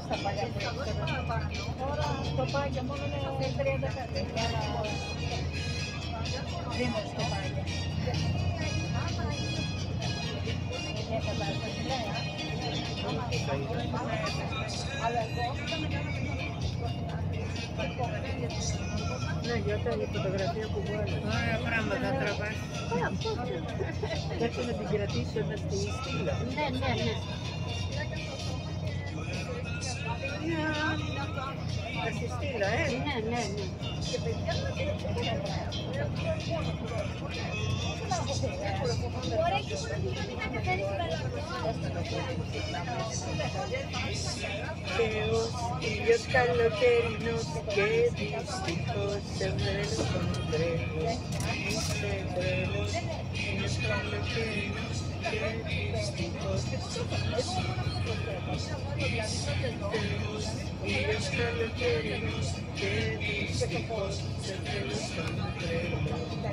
στα παλιά που ήξερα. Τώρα σκοπάκια μόνο είναι 30 κάτι. Δίνω σκοπάκια. Μια κατάσταση, ναι. Αλλά εγώ ναι, γιατί η φωτογραφία που βγάλω. Ωραία πράγματα τραβάς. Αυτό πρέπει να την κρατήσω να στη στήλα. Ναι, ναι, ναι. Να στη στήλα, ναι, ναι, ναι. Θεός, ήλιος καλοκαιρινός και δυστυχώς σε βρέλος τον τρέλος. Είσαι τρέλος, ήλιος καλοκαιρινός και δυστυχώς. Θεός, ήλιος καλοκαιρινός και δυστυχώς σε βρέλος τον τρέλος.